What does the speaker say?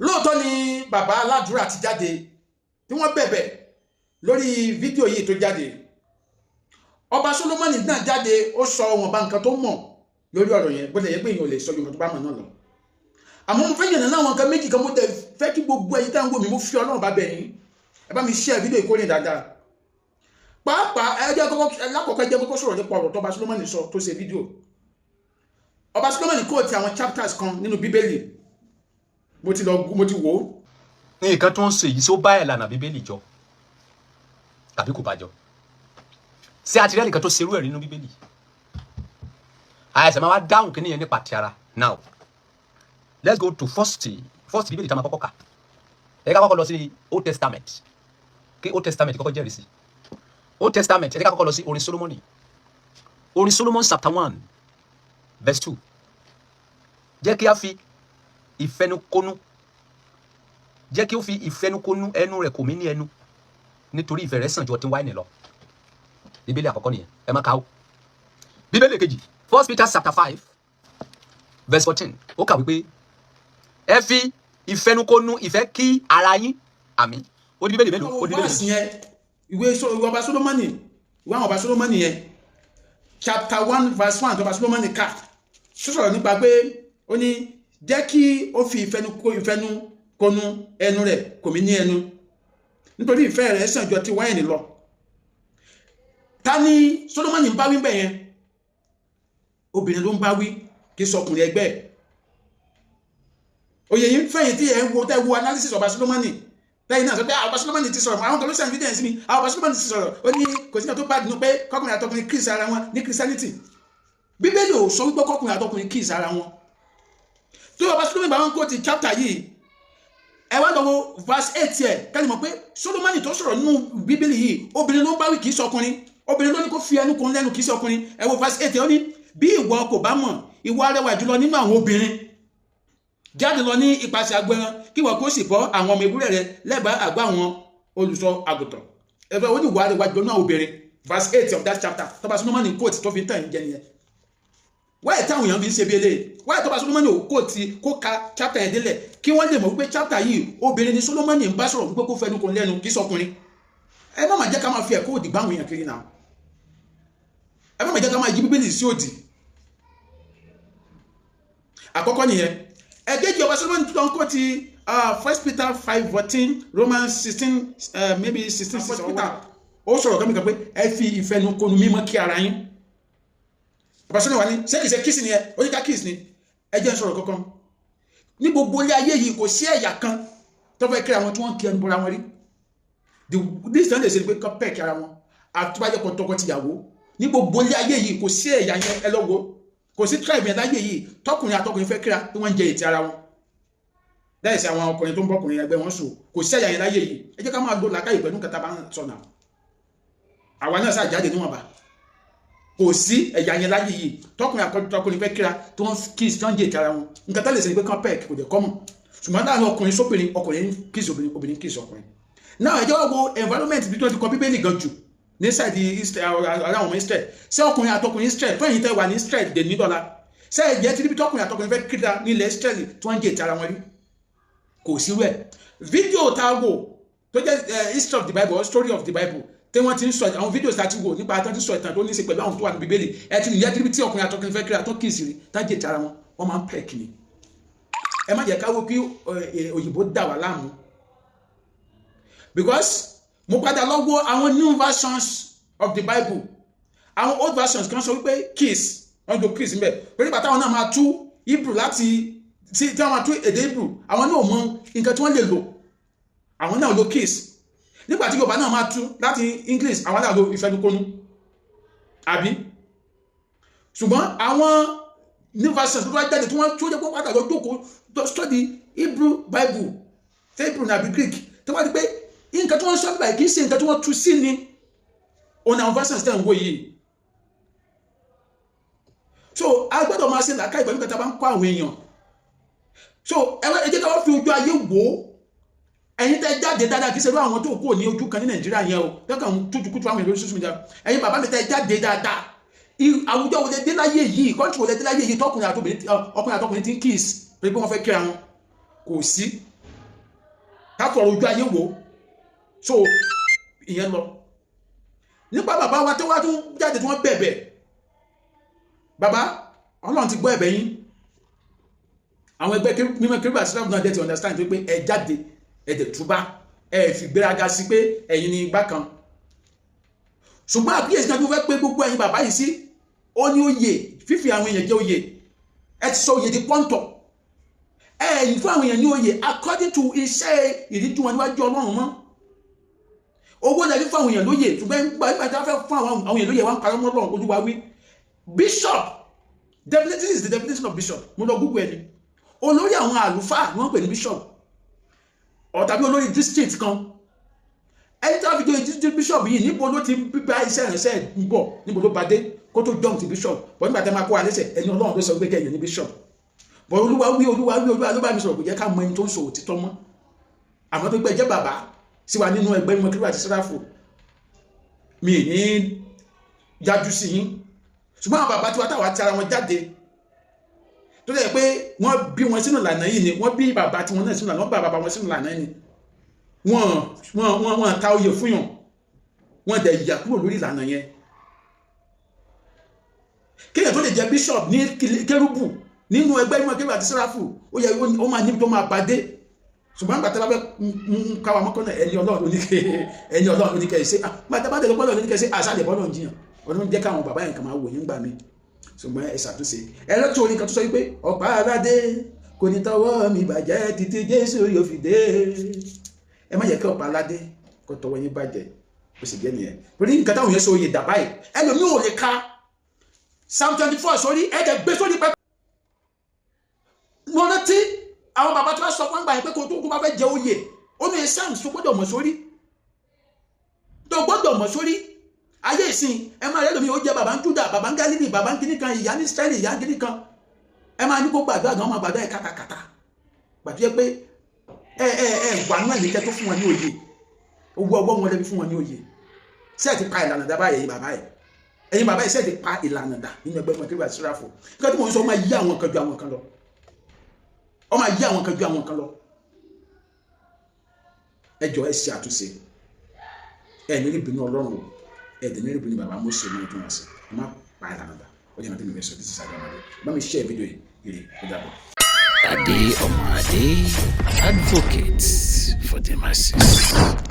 lóòótọ́ ni bàbá aládùúrà ti jáde tí wọ́n bẹ̀bẹ̀ lórí fídíò yìí tó jáde. Ọba Solomoni náà jáde ó sọ wọn bá nǹkan tó mọ̀ lórí ọ̀rọ̀ yẹn, bó lè yẹ pé èèyàn ò lè sọ yorùbá tó bá mọ̀ náà lọ. Àmọ́ mo fẹ́ yẹn náà àwọn nǹkan méjì kan mo tẹ̀ fẹ́ kí gbogbo ẹ̀yin tá ń wò mí mo fi Ọlọ́run bá bẹ̀ yín ẹ bá mi share fídíò ìkórè dáadáa. Pàápàá ẹjẹ́ lákọ̀ọ́kọ́ ẹjẹ́ kókó sọ̀rọ̀ nípa ọ̀rọ̀ tó Ọba Solomoni sọ tó ṣe fídíò. Ọba Solomoni kó ti àwọn chapters kan nínú Bíbélì mo ti wò ó. Nǹkan tó ń ṣe yìí ṣó bá ìlànà Bíbélì jọ tàbí kò bá jọ. Ṣé a ti rí ẹnìkan tó ṣerú ẹ̀ nínú Bíbélì? Àìsàn máa wá dáhùn kí nìyẹn nípa ti ara. Now let's go to first Bíbélì tá a máa kọ́kọ́ kà. Ẹ ká kọ́kọ́ lọ sí Old Testament. Kí Old Testament kọ́kọ́ jẹ́rìí sí. Old Testament ẹ ká kọ́kọ́ lọ sí orin Solomoni. Orin Solomon chapter 1 verse 2. Jẹ́ kí a fi ìfẹnukonu ẹnu rẹ̀ kò mí ní ẹnu nítorí ìfẹ́ rẹ̀ sàn ju ọtí wáìnì lọ. Bíbélì àkọ́kọ́ nìyẹn ẹ má kà ó. Bíbélì kejì 1 Peter chapter 5 verse 14 ó kà wípé ẹ fi ìfẹnukonu ìfẹ́ kí ara yín àmín. Ó di Bíbélì mélòó? Ó di Bíbélì yẹn ìwé Ọba Solomoni ìwé àwọn Ọba Solomoni yẹn chapter 1 verse 1 Ọba Solomoni kà sọ̀rọ̀ nípa pé ó ní jẹ́ kí ó fi ìfẹnukonu ẹnu rẹ̀ kò mí ní ẹnu nítorí ìfẹ́ rẹ̀ sàn ju ọtí wáìnì lọ. Ta ni Solomoni ń bá wí bẹ́ẹ̀ yẹn? Obìnrin ló ń bá wí kì í sọkùnrin ẹgbẹ́ ẹ̀. Oyè yìí fẹ̀yìn tí ẹ̀ ń wo analysis Ọba Solomoni lẹ́yìn náà sọ pé Ọba Solomoni ti sọ̀rọ̀ àwọn kan ló sàn evidence mi Ọba Solomoni ti sọ̀rọ̀ ó ní kò sí náà tó bá dùn pé kọkùnrin àtọkùnrin kiss ara wọn ní Christianity. Bíbélì ò sọ wípé kọkùnrin àtọkùnrin kiss ara wọn. Tó Ọba Solomoni bá wọn kó ti chapter yìí ẹ wá lọ wo verse 8 yẹ kẹ́lẹ́ mọ̀ pé Solomoni tó sọ̀rọ̀ nínú Bíbélì yìí obìnrin ló ń bá wí kì í sọkùnrin obìnrin ló ní kó fi ẹnu kan lẹ́nu kì í sọkùnrin. Ẹ wo verse 8 ó ní bí ìwọ kò bá mọ̀ ìwọ arẹwà jùlọ nínú àwọn obìnrin jáde lọ ní ipasẹ̀ agbẹran kí wọ́n kó sì bọ́ àwọn ọmọ ewúrẹ́ rẹ lẹ́bàá àgbà àwọn olùṣọ́ àgùntàn. Ẹ̀fẹ̀ ó ní ìwọ arẹwà jùlọ nínú àwọn obìnrin verse 8 of that chapter tọ́ba Solomoni quote tó fi ń tàn jẹ nìyẹn. Wáyé táwọn èèyàn fi ń ṣe bí eléyìí wáyé tọ́ba Solomoni kó ka chapter yẹn délẹ̀ kí wọ́n lè mọ̀ wípé chapter yìí obìnrin ni Solomoni ń bá sọ̀rọ̀ wípé kó fẹnu kan lẹ́nu kì í sọkùnrin. Ẹ má jẹ́ ká máa fi ẹ̀kọ́ òdì gbá àwọn èèyàn kiri náà. Ẹ má jẹ́ ká máa yí Bíbélì sí òdì. Àkọ́kọ́ nìyẹn. Ẹ̀kejì Ọba Solomoni tó ń kó ti 1 Peter 5:14 Romans 16 maybe 16:6 Peter ó sọ̀rọ̀ kẹ́mìkan pé ẹ fi ìfẹnukonu mímọ́ kí ara yín. Ọba Solomoni wà ní ṣé kìí ṣe kiss ni ẹ ó ní ká kiss ni ẹ jẹ́ ń sọ̀rọ̀ kankan. Ní gbogbo ilé ayé yìí kò sí ẹ̀yà kan tó fẹ́ kí àwọn tí wọ́n kí ẹnu bọ́ra wọn rí. This time lè ṣe pé kọ́ pẹ́ẹ̀kì ara wọn àtúbájẹ́ kan tọkọ tìyàwó. Ní gbogbo ilé ayé yìí kò sí ẹ̀yà yẹn ẹ lọ́wọ́ kò sí tribe yẹn láyé yìí tọkùnrin àtọkùnrin fẹ́ kíra tí wọ́n ń jẹ ètí ara wọn. Láì sí àwọn ọkùnrin tó ń bọ́kùnrin ẹgbẹ́ wọn sùn kò sí ẹ̀yà yẹn láyé yìí ẹ jẹ́ ká máa lo làákàyè pẹ̀lú kẹta bá ń sọ̀nà. Àwa náà sá jáde níwọ̀nba kò sí ẹ̀yà yẹn láyé yìí tọkùnrin àtọkùnrin fẹ́ kíra tí wọ́n kiss tí wọ́n ń jẹ ètí ara wọn. Nǹkan tá lè ṣe ni pé kán pẹ́ẹ̀kì kò dẹ̀ kọ́mọ̀ ṣùgbọ́n láàrin ọkùnrin sóbìnrin ọkùnrin kiss obìnrin kiss ọkùnrin. Náà ẹ jẹ́ wọ́n wo environment bí wọ́n ti kọ Bíbélì gan jù ní sáìdì ara àwọn Israel ṣé ọkùnrin àtọkùnrin Israel tó yìí tẹ́ wà ní Israel dè ní dọ́là ṣé ẹ̀jẹ̀ ti níbi tọkùnrin àtọkùnrin fẹ́ kíra nílẹ̀ Israel tí wọ́n ń jẹ ètí ara wọn rí kò sí rẹ̀. Fídíò tá a wò tó jẹ́ history of the Bible or story of the Bible tí wọ́n ti ń sọ àwọn fídíò tá a ti wò nípa àtọ́ ti sọ ìtàn tó ní í ṣe pẹ̀lú àwọn tó wà ní Bíbélì ẹ ti nìyẹn níbi tí ọkùnrin àtọkùnrin fẹ́ kíra tó kì í sí rí tá jẹ ètí ara wọn wọ́n máa ń pẹ̀ kìíní. Ẹ má jẹ́ ká wò kí òyìnbó dà wá láàmú because mo padà lọ wo àwọn new versions of the Bible àwọn old versions kan sọ wípé kiss wọ́n do kiss mbẹ pé nígbà táwọn náà máa tú Hebrew láti tí wọ́n máa tú èdè Hebrew àwọn náà mọ nǹkan tí wọ́n lè lò àwọn náà lo kiss nígbà tí Yorùbá náà máa tú láti English àwọn náà lo ìfẹnukonu àbí ṣùgbọ́n àwọn new versions tó wá jáde tí wọ́n tó jẹ́ pé wọ́n padà lọ jókòó study Hebrew Bible ṣé Hebrew nàbí Greek tó wá di pé nǹkan tí wọ́n sọ báyìí kì í ṣe nǹkan tí wọ́n tú sí ni ọ̀nà àwọn versions tẹ̀ ń wò yìí. So a gbọ́dọ̀ máa ṣe làákàyè pẹ̀lú kẹta bá ń kọ́ àwọn èèyàn. So ẹ jẹ́ ká wọ́n fi ojú ayé wò ó ẹ̀yin tẹ́ jáde dáadáa kì í ṣe ló àwọn tó kúrò ní ojú kan ní Nàìjíríà yẹn o lọ́kàn tútùkútù àwọn èèyàn social media ẹ̀yin bàbá mi tẹ́ jáde dáadáa àwùjọ wo lè dé láyé yìí kọ́ńtì wo lè dé láyé yìí tọkùnrin àtọkùnrin ti ń kiss pé wọ́n fẹ́ kíra wọn kò sí fọ̀rọ̀ ojú ayé wò so ìyẹn lọ nípa bàbá wa tó wá tún jáde tí wọ́n bẹ̀bẹ̀ bàbá Ọlọ́run ti gbọ́ ẹ̀bẹ̀ yín àwọn ẹgbẹ́ mímọ́ kérúbù àti sẹ́ráfù náà dẹ̀ ti understand pé ẹ jáde ẹ dẹ̀ túbá ẹ fi gbéraga sí pé ẹ̀yin ni igbá kan ṣùgbọ́n àkíyèsí náà tó fẹ́ pé gbogbo ẹ̀yin bàbá yìí sí ó ní oyè fífi àwọn èèyàn jẹ oyè ẹ ti sọ oyè di pọ́ńtọ̀ ẹ̀yin fún àwọn èèyàn ní oyè according to iṣẹ́ ìríjú wọn níwájú Ọlọ́run mọ́ owó lẹ́bí fún àwọn èèyàn lóyè ṣùgbọ́n nígbà tí wọ́n fẹ́ fún àwọn èèyàn lóyè wọn parọ́ mọ́ Ọlọ́run Olúwa wí bishop definition is the definition of bishop mo lọ Google ẹni olórí àwọn àlùfáà ni wọ́n pè ní bishop tàbí olórí district kan ẹni tí wọ́n fi jẹ́ district bishop yìí níbo ló ti bá iṣẹ́ ìrìnsẹ̀ ń bọ̀ níbo ló bá dé kó tó jump ti bishop bọ́ nígbà tí wọ́n máa kó wa lẹ́sẹ̀ ẹni Ọlọ́run ló sọ pé kẹ́yìn ní bishop bọ́ Olúwa wí ló bá mi sọ̀rọ̀ kò jẹ́ ká mọ ẹni tó ń sọ òtítọ́ mọ́ àmọ́ tó gbẹ́ jẹ́ bàbá sí wa nínú ẹgbẹ́ mímọ́ kérúbù àti sẹ́ráfù mi ní yájú sí yín ṣùgbọ́n àwọn bàbá tí wọ́n táwa ti ara wọn jáde tó lẹ́ pé wọ́n bí wọn sínú ìlànà yìí ni wọ́n bí bàbá tí wọn náà sínú ìlànà wọ́n bá bàbá wọn sínú ìlànà yìí ni wọ́n ta oyè fún yàn wọ́n dẹ̀ yà kúrò lórí ìlànà yẹn kéèyàn tó lè jẹ́ bishop ní kérúbù nínú ẹgbẹ́ mímọ́ kérúbù àti sẹ́ráfù ó yẹ ó máa níbi tó máa bá dé ṣùgbọ́n àgbàtà bá fẹ́ káwa mọ́kànlá ẹni Ọlọ́run oníkẹ́ ṣe àgbàtà lọ́pọ̀lọ́ oníkẹ́ ṣe àṣàlẹ̀ bọ́lọ̀ jiyàn ọdún jẹ́ káwọn bàbá yẹn kan máa wò yín gbà mí ṣùgbọ́n ẹ ṣàtúnṣe ẹlẹ́tò orin kan tó sọ wípé ọ̀pá aládé kò ní tọwọ́ mi bàjẹ́ títí Jésù yóò fi dé ẹ má jẹ́ kí ọ̀pá aládé kó tọwọ́ yín bàjẹ́ ó sì jẹ́ nìyẹn torí nǹkan táwọn yẹn sọ oyè dàbá yìí ẹlòmíì ò lè ka Psalm 24 sórí ẹ̀ẹ́dẹ̀ gbé sórí pẹ́ mo rántí àwọn bàbá tó wá sọ fún àgbà yẹn pé kò tó bá fẹ́ jẹ oyè ó ní Psalm tó gbọ́dọ̀ mọ̀ sórí ayé ìsìn ẹ máa rẹ́ lómi ó jẹ́ bàbá ń Júdà bàbá ń Gálílì bàbá ń kíní kan ìyá ní Ísírẹ́lì ìyá ń kíní kan ẹ máa ní kó gbàdúrà gan ọmọ gbàdúrà ẹ kàtàkàtà gbàdúrà pé wà nú ẹ̀yìn tó fún wọn ní oyè owó ọgbọ́n wọn lẹ́bi fún wọn ní oyè ṣé ẹ ti pa ìlànà dá báyìí ẹ̀yin bàbá yìí ṣé ẹ ti pa ìlànà dá nínú ẹgbẹ́ mímọ́ kérúbù àti sẹ́ráfù nígbà tí mo ń sọ ọmọ yí àwọn kan ju àwọn kan lọ ọmọ yí àwọn kan ju àwọn kan lọ ẹ jọ̀ọ́ ẹ ṣe àtúnṣe ẹ ní ìbínú Ọlọ́run ẹ̀dẹ̀ ní ìbínú bàbá Mósè ní ọdún àṣẹ ẹ má pa ìlànà dá ó jẹ́ àti mi bẹ́ẹ̀ sọ títí sáré ọmọdé bá mi share fídíò yìí ó dàbọ̀. Ade Omo Ade, advocate for the masses.